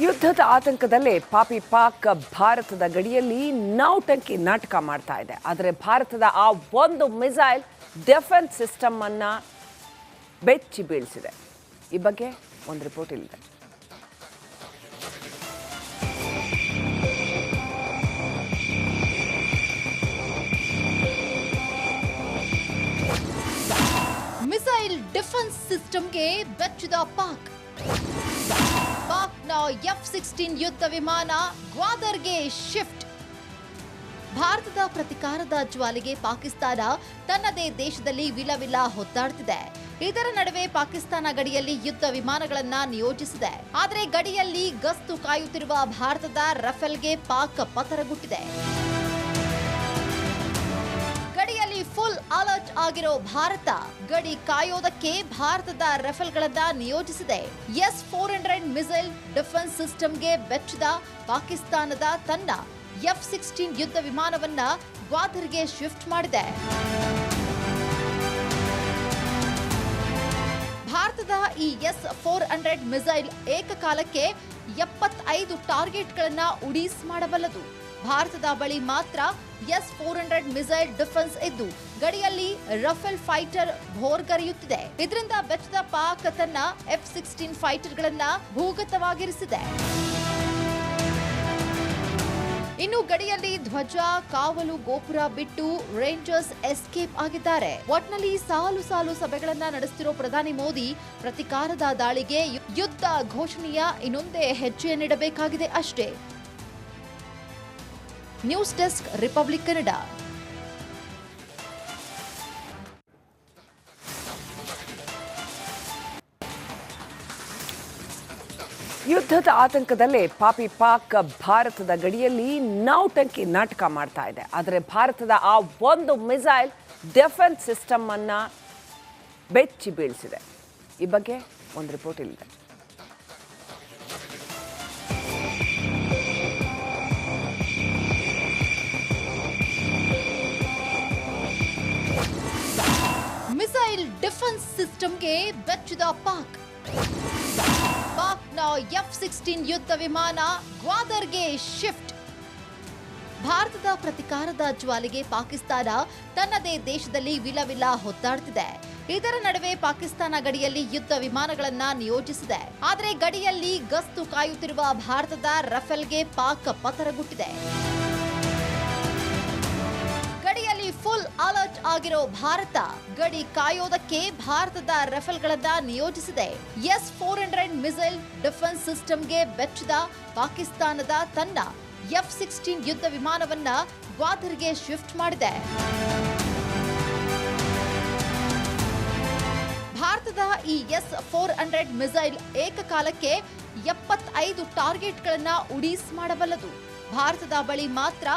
ಯುದ್ಧದ ಆತಂಕದಲ್ಲೇ ಪಾಪಿ ಪಾಕ್ ಭಾರತದ ಗಡಿಯಲ್ಲಿ ನೌಟಂಕಿ ನಾಟಕ ಮಾಡ್ತಾ ಇದೆ. ಆದರೆ ಭಾರತದ ಆ ಒಂದು ಮಿಸೈಲ್ ಡಿಫೆನ್ಸ್ ಸಿಸ್ಟಮ್ ಅನ್ನ ಬೆಚ್ಚಿ ಬೀಳಿಸಿದೆ. ಈ ಬಗ್ಗೆ ಒಂದು ರಿಪೋರ್ಟ್ ಇಲ್ಲಿದೆ. ಮಿಸೈಲ್ ಡಿಫೆನ್ಸ್ ಸಿಸ್ಟಮ್ಗೆ ಬೆಚ್ಚಿದ ಪಾಕ್ನ F-16 ಯುದ್ಧ ವಿಮಾನ ಗ್ವಾದರ್ಗೆ ಶಿಫ್ಟ್. ಭಾರತದ ಪ್ರತಿಕಾರದ ಜ್ವಾಲೆಗೆ ಪಾಕಿಸ್ತಾನ ತನ್ನದೇ ದೇಶದಲ್ಲಿ ವಿಲವಿಲ ಹೊತ್ತಾಡ್ತಿದೆ. ಇದರ ನಡುವೆ ಪಾಕಿಸ್ತಾನ ಗಡಿಯಲ್ಲಿ ಯುದ್ಧ ವಿಮಾನಗಳನ್ನ ನಿಯೋಜಿಸಿದೆ. ಆದರೆ ಗಡಿಯಲ್ಲಿ ಗಸ್ತು ಕಾಯುತ್ತಿರುವ ಭಾರತದ ರಫೇಲ್ಗೆ ಪಾಕ್ ಪತರಗುಟ್ಟಿದೆ. ಗಡಿಯಲ್ಲಿ ಫುಲ್ ಅಲರ್ಟ್ ಆಗಿರೋ ಭಾರತ ಗಡಿ ಕಾಯೋದಕ್ಕೆ ಭಾರತದ ರಫೇಲ್ಗಳನ್ನ ನಿಯೋಜಿಸಿದೆ. S-400 ಮಿಸೈಲ್ ಡಿಫೆನ್ಸ್ ಸಿಸ್ಟಮ್ಗೆ ಬೆಚ್ಚಿದ ಪಾಕಿಸ್ತಾನದ ತನ್ನ F-16 ಯುದ್ಧ ವಿಮಾನವನ್ನ ಗ್ವಾದರ್ಗೆ ಶಿಫ್ಟ್ ಮಾಡಿದೆ. ಭಾರತದ ಈ S-400 ಮಿಸೈಲ್ ಏಕಕಾಲಕ್ಕೆ 75 ಟಾರ್ಗೆಟ್ಗಳನ್ನ ಉಡೀಸ್ ಮಾಡಬಲ್ಲದು. ಭಾರತದ ಬಳಿ ಮಾತ್ರ S-400 ಮಿಸೈಲ್ ಡಿಫೆನ್ಸ್ ಇದ್ದು ಗಡಿಯಲ್ಲಿ ರಫೇಲ್ ಫೈಟರ್ ಭೋರ್ಗರೆಯುತ್ತಿದೆ. ಇದರಿಂದ ಬೆಚ್ಚದ ಪಾಕ್ ತನ್ನ F-16 ಫೈಟರ್ಗಳನ್ನ ಭೂಗತವಾಗಿರಿಸಿದೆ. ಇನ್ನು ಗಡಿಯಲ್ಲಿ ಧ್ವಜ, ಕಾವಲು ಗೋಪುರ ಬಿಟ್ಟು ರೇಂಜರ್ಸ್ ಎಸ್ಕೇಪ್ ಆಗಿದ್ದಾರೆ. ಒಟ್ನಲ್ಲಿ ಸಾಲು ಸಾಲು ಸಭೆಗಳನ್ನ ನಡೆಸುತ್ತಿರೋ ಪ್ರಧಾನಿ ಮೋದಿ ಪ್ರತಿಕಾರದ ದಾಳಿಗೆ ಯುದ್ಧ ಘೋಷಣೆಯ ಇನ್ನೊಂದೇ ಹೆಜ್ಜೆಯನ್ನಿಡಬೇಕಾಗಿದೆ ಅಷ್ಟೇ. News desk, republic Kannada. ಯುದ್ಧದ ಆತಂಕದಲ್ಲೇ ಪಾಪಿ ಪಾಕ್ ಭಾರತದ ಗಡಿಯಲ್ಲಿ ನೌಟಂಕಿ ನಾಟಕ ಮಾಡ್ತಾ ಇದೆ. ಆದರೆ ಭಾರತದ ಆ ಒಂದು ಮಿಸೈಲ್ ಡಿಫೆನ್ಸ್ ಸಿಸ್ಟಮ್ ಅನ್ನ ಬೆಚ್ಚಿ ಬೀಳಿಸಿದೆ. ಈ ಬಗ್ಗೆ ಒಂದು ರಿಪೋರ್ಟ್ ಇಲ್ಲಿದೆ. ಮಿಸೈಲ್ ಡಿಫೆನ್ಸ್ ಸಿಸ್ಟಮ್ಗೆ ಬೆಚ್ಚಿದ ಪಾಕ್ನ F-16 ಯುದ್ಧ ವಿಮಾನ ಗ್ವಾದರ್ಗೆ ಶಿಫ್ಟ್. ಭಾರತದ ಪ್ರತಿಕಾರದ ಜ್ವಾಲೆಗೆ ಪಾಕಿಸ್ತಾನ ತನ್ನದೇ ದೇಶದಲ್ಲಿ ವಿಲವಿಲ ಹೊತ್ತಾಡ್ತಿದೆ. ಇದರ ನಡುವೆ ಪಾಕಿಸ್ತಾನ ಗಡಿಯಲ್ಲಿ ಯುದ್ಧ ವಿಮಾನಗಳನ್ನ ನಿಯೋಜಿಸಿದೆ. ಆದರೆ ಗಡಿಯಲ್ಲಿ ಗಸ್ತು ಕಾಯುತ್ತಿರುವ ಭಾರತದ ರಫೇಲ್ಗೆ ಪಾಕ್ ಪತರಗುಟ್ಟಿದೆ. ಗಡಿಯಲ್ಲಿ ಫುಲ್ ಅಲರ್ಟ್ ಆಗಿರೋ ಭಾರತ ಗಡಿ ಕಾಯೋದಕ್ಕೆ ಭಾರತದ ರಫೇಲ್ಗಳನ್ನ ನಿಯೋಜಿಸಿದೆ. S-400 ಮಿಸೈಲ್ ಡಿಫೆನ್ಸ್ ಸಿಸ್ಟಮ್ಗೆ ಬೆಚ್ಚಿದ ಪಾಕಿಸ್ತಾನದ ತನ್ನ F-16 ಯುದ್ಧ ವಿಮಾನವನ್ನ ಗ್ವಾದರ್ಗೆ ಶಿಫ್ಟ್ ಮಾಡಿದೆ. ಭಾರತದ ಈ S-400 ಮಿಸೈಲ್ ಏಕಕಾಲಕ್ಕೆ 75 ಟಾರ್ಗೆಟ್ಗಳನ್ನ ಉಡೀಸ್ ಮಾಡಬಲ್ಲದು. ಭಾರತದ ಬಳಿ ಮಾತ್ರ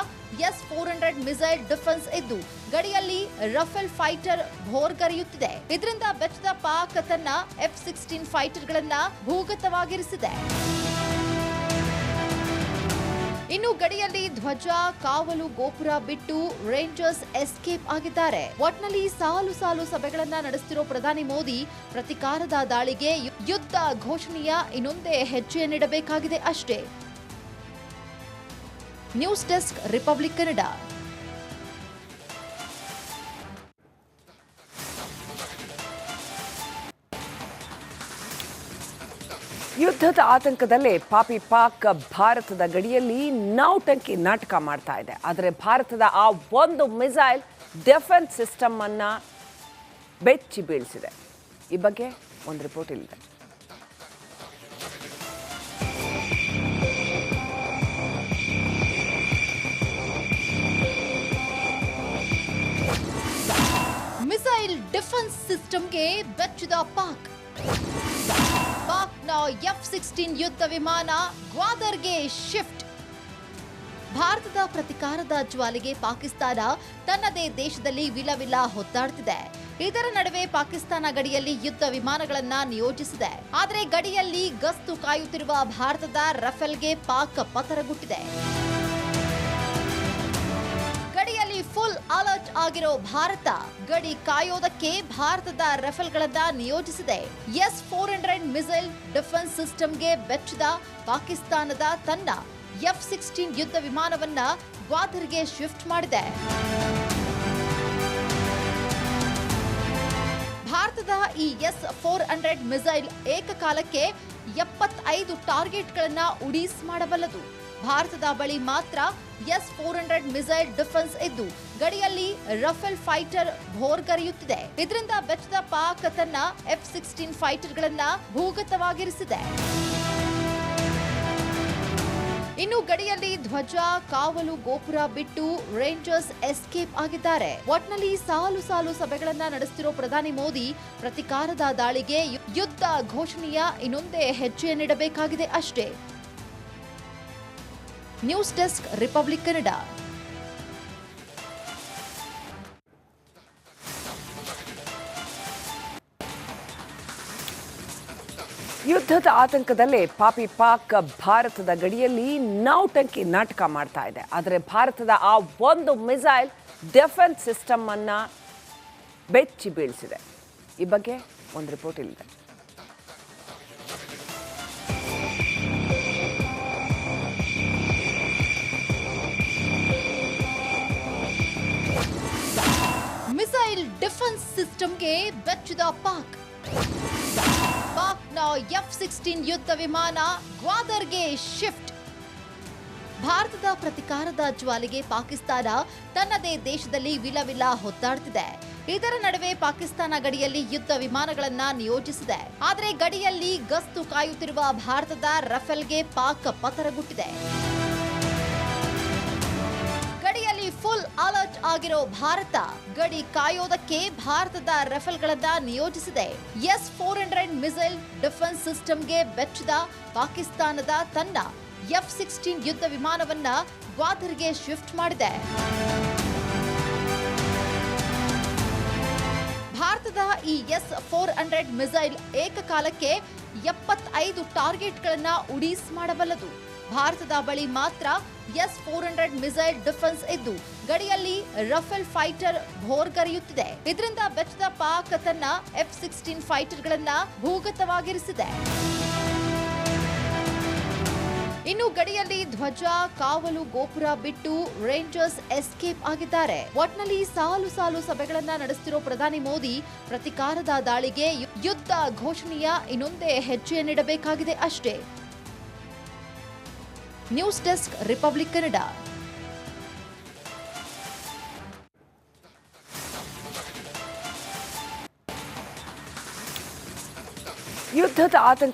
S-400 ಮಿಸೈಲ್ ಡಿಫೆನ್ಸ್ ಇದ್ದು ಗಡಿಯಲ್ಲಿ ರಫೇಲ್ ಫೈಟರ್ ಭೋರ್ಗರೆಯುತ್ತಿದೆ. ಇದರಿಂದ ಬೆಚ್ಚದ ಪಾಕ್ ತನ್ನ F-16 ಫೈಟರ್ಗಳನ್ನ ಭೂಗತವಾಗಿರಿಸಿದೆ. ಇನ್ನು ಗಡಿಯಲ್ಲಿ ಧ್ವಜ, ಕಾವಲು ಗೋಪುರ ಬಿಟ್ಟು ರೇಂಜರ್ಸ್ ಎಸ್ಕೇಪ್ ಆಗಿದ್ದಾರೆ. ಒಟ್ನಲ್ಲಿ ಸಾಲು ಸಾಲು ಸಭೆಗಳನ್ನ ನಡೆಸುತ್ತಿರೋ ಪ್ರಧಾನಿ ಮೋದಿ ಪ್ರತಿಕಾರದ ದಾಳಿಗೆ ಯುದ್ಧ ಘೋಷಣೆಯ ಇನ್ನೊಂದೇ ಹೆಜ್ಜೆಯನ್ನಿಡಬೇಕಾಗಿದೆ ಅಷ್ಟೇ. News desk, republic Kannada. ಯುದ್ಧದ ಆತಂಕದಲ್ಲೇ ಪಾಪಿ ಪಾಕ್ ಭಾರತದ ಗಡಿಯಲ್ಲಿ ನೌಟಂಕಿ ನಾಟಕ ಮಾಡ್ತಾ ಇದೆ. ಆದರೆ ಭಾರತದ ಆ ಒಂದು ಮಿಸೈಲ್ ಡಿಫೆನ್ಸ್ ಸಿಸ್ಟಮ್ ಅನ್ನ ಬೆಚ್ಚಿ ಬೀಳಿಸಿದೆ. ಈ ಬಗ್ಗೆ ಒಂದು ರಿಪೋರ್ಟ್ ಇಲ್ಲಿದೆ. ಮಿಸೈಲ್ ಡಿಫೆನ್ಸ್ ಸಿಸ್ಟಮ್ಗೆ ಬೆಚ್ಚಿದ ಪಾಕ್ನ F-16 ಯುದ್ಧ ವಿಮಾನ ಗ್ವಾದರ್ಗೆ ಶಿಫ್ಟ್. ಭಾರತದ ಪ್ರತಿಕಾರದ ಜ್ವಾಲೆಗೆ ಪಾಕಿಸ್ತಾನ ತನ್ನದೇ ದೇಶದಲ್ಲಿ ವಿಲವಿಲ ಹೊತ್ತಾಡ್ತಿದೆ. ಇದರ ನಡುವೆ ಪಾಕಿಸ್ತಾನ ಗಡಿಯಲ್ಲಿ ಯುದ್ಧ ವಿಮಾನಗಳನ್ನ ನಿಯೋಜಿಸಿದೆ. ಆದರೆ ಗಡಿಯಲ್ಲಿ ಗಸ್ತು ಕಾಯುತ್ತಿರುವ ಭಾರತದ ರಫೇಲ್ಗೆ ಪಾಕ್ ಪತರಗುಟ್ಟಿದೆ. ಗಡಿಯಲ್ಲಿ ಫುಲ್ ಅಲರ್ಟ್ ಆಗಿರೋ ಭಾರತ ಗಡಿ ಕಾಯೋದಕ್ಕೆ ಭಾರತದ ರಫೇಲ್ಗಳನ್ನ ನಿಯೋಜಿಸಿದೆ. S-400 ಮಿಸೈಲ್ ಡಿಫೆನ್ಸ್ ಸಿಸ್ಟಂಗೆ ಬೆಚ್ಚದ ಪಾಕಿಸ್ತಾನದ ತನ್ನ F-16 ಯುದ್ಧ ವಿಮಾನವನ್ನ ಗ್ವಾದರ್ಗೆ ಶಿಫ್ಟ್ ಮಾಡಿದೆ. ಭಾರತದ ಈ S-400 ಮಿಸೈಲ್ ಏಕಕಾಲಕ್ಕೆ 75 ಟಾರ್ಗೆಟ್ಗಳನ್ನ ಉಡೀಸ್ ಮಾಡಬಲ್ಲದು. ಭಾರತದ ಬಳಿ ಮಾತ್ರ S-400 ಮಿಸೈಲ್ ಡಿಫೆನ್ಸ್ ಇದ್ದು ಗಡಿಯಲ್ಲಿ ರಫೇಲ್ ಫೈಟರ್ ಭೋರ್ಗರೆಯುತ್ತಿದೆ. ಇದರಿಂದ ಬೆಚ್ಚದ ಪಾಕ್ ತನ್ನ F-16 ಫೈಟರ್ಗಳನ್ನ ಭೂಗತವಾಗಿರಿಸಿದೆ. ಇನ್ನು ಗಡಿಯಲ್ಲಿ ಧ್ವಜ, ಕಾವಲು ಗೋಪುರ ಬಿಟ್ಟು ರೇಂಜರ್ಸ್ ಎಸ್ಕೇಪ್ ಆಗಿದ್ದಾರೆ. ಒಟ್ನಲ್ಲಿ ಸಾಲು ಸಾಲು ಸಭೆಗಳನ್ನ ನಡೆಸುತ್ತಿರೋ ಪ್ರಧಾನಿ ಮೋದಿ ಪ್ರತಿಕಾರದ ದಾಳಿಗೆ ಯುದ್ಧ ಘೋಷಣೆಯ ಇನ್ನೊಂದೇ ಹೆಜ್ಜೆಯನ್ನಿಡಬೇಕಾಗಿದೆ ಅಷ್ಟೇ. News desk, republic Kannada. ಯುದ್ಧದ ಆತಂಕದಲ್ಲೇ ಪಾಪಿ ಪಾಕ್ ಭಾರತದ ಗಡಿಯಲ್ಲಿ ನೌಟಂಕಿ ನಾಟಕ ಮಾಡ್ತಾ ಇದೆ. ಆದರೆ ಭಾರತದ ಆ ಒಂದು ಮಿಸೈಲ್ ಡಿಫೆನ್ಸ್ ಸಿಸ್ಟಮ್ ಅನ್ನ ಬೆಚ್ಚಿ ಬೀಳಿಸಿದೆ. ಈ ಬಗ್ಗೆ ಒಂದು ರಿಪೋರ್ಟ್ ಇಲ್ಲಿದೆ. ಮಿಸೈಲ್ ಡಿಫೆನ್ಸ್ ಸಿಸ್ಟಮ್ಗೆ ಬೆಚ್ಚದ ಪಾಕ್ನ F-16 ಯುದ್ಧ ವಿಮಾನ ಗ್ವಾದರ್ಗೆ ಶಿಫ್ಟ್. ಭಾರತದ ಪ್ರತಿಕಾರದ ಜ್ವಾಲೆಗೆ ಪಾಕಿಸ್ತಾನ ತನ್ನದೇ ದೇಶದಲ್ಲಿ ವಿಲವಿಲ ಹೊತ್ತಾಡ್ತಿದೆ. ಇದರ ನಡುವೆ ಪಾಕಿಸ್ತಾನ ಗಡಿಯಲ್ಲಿ ಯುದ್ಧ ವಿಮಾನಗಳನ್ನ ನಿಯೋಜಿಸಿದೆ. ಆದರೆ ಗಡಿಯಲ್ಲಿ ಗಸ್ತು ಕಾಯುತ್ತಿರುವ ಭಾರತದ ರಫೇಲ್ಗೆ ಪಾಕ್ ಪತರಗುಟ್ಟಿದೆ. ಗಡಿಯಲ್ಲಿ ಫುಲ್ ಅಲರ್ಟ್ ಆಗಿರೋ ಭಾರತ ಗಡಿ ಕಾಯೋದಕ್ಕೆ ಭಾರತದ ರಫೇಲ್ಗಳನ್ನ ನಿಯೋಜಿಸಿದೆ. S-400 ಮಿಸೈಲ್ ಡಿಫೆನ್ಸ್ ಸಿಸ್ಟಂಗೆ ಬೆಚ್ಚದ ಪಾಕಿಸ್ತಾನದ ತನ್ನ F-16 ಯುದ್ಧ ವಿಮಾನವನ್ನ ಗ್ವಾದರ್ಗೆ ಶಿಫ್ಟ್ ಮಾಡಿದೆ. ಭಾರತದ ಈ S-400 ಮಿಸೈಲ್ ಏಕಕಾಲಕ್ಕೆ 75 ಟಾರ್ಗೆಟ್ಗಳನ್ನ ಉಡೀಸ್ ಮಾಡಬಲ್ಲದು. ಭಾರತದ ಬಳಿ ಮಾತ್ರ S-400 ಮಿಸೈಲ್ ಡಿಫೆನ್ಸ್ ಇದ್ದು ಗಡಿಯಲ್ಲಿ ರಫೇಲ್ ಫೈಟರ್ ಭೋರ್ಗರೆಯುತ್ತಿದೆ. ಇದರಿಂದ ಬೆಚ್ಚದ ಪಾಕ್ ತನ್ನ F-16 ಫೈಟರ್ಗಳನ್ನ ಭೂಗತವಾಗಿರಿಸಿದೆ. ಇನ್ನು ಗಡಿಯಲ್ಲಿ ಧ್ವಜ, ಕಾವಲು ಗೋಪುರ ಬಿಟ್ಟು ರೇಂಜರ್ಸ್ ಎಸ್ಕೇಪ್ ಆಗಿದ್ದಾರೆ. ಒಟ್ನಲ್ಲಿ ಸಾಲು ಸಾಲು ಸಭೆಗಳನ್ನ ನಡೆಸುತ್ತಿರೋ ಪ್ರಧಾನಿ ಮೋದಿ ಪ್ರತಿಕಾರದ ದಾಳಿಗೆ ಯುದ್ಧ ಘೋಷಣೆಯ ಇನ್ನೊಂದೇ ಹೆಜ್ಜೆಯನ್ನಿಡಬೇಕಾಗಿದೆ ಅಷ್ಟೇ. News desk, republic Kannada. ಯುದ್ಧದ ಆತಂಕ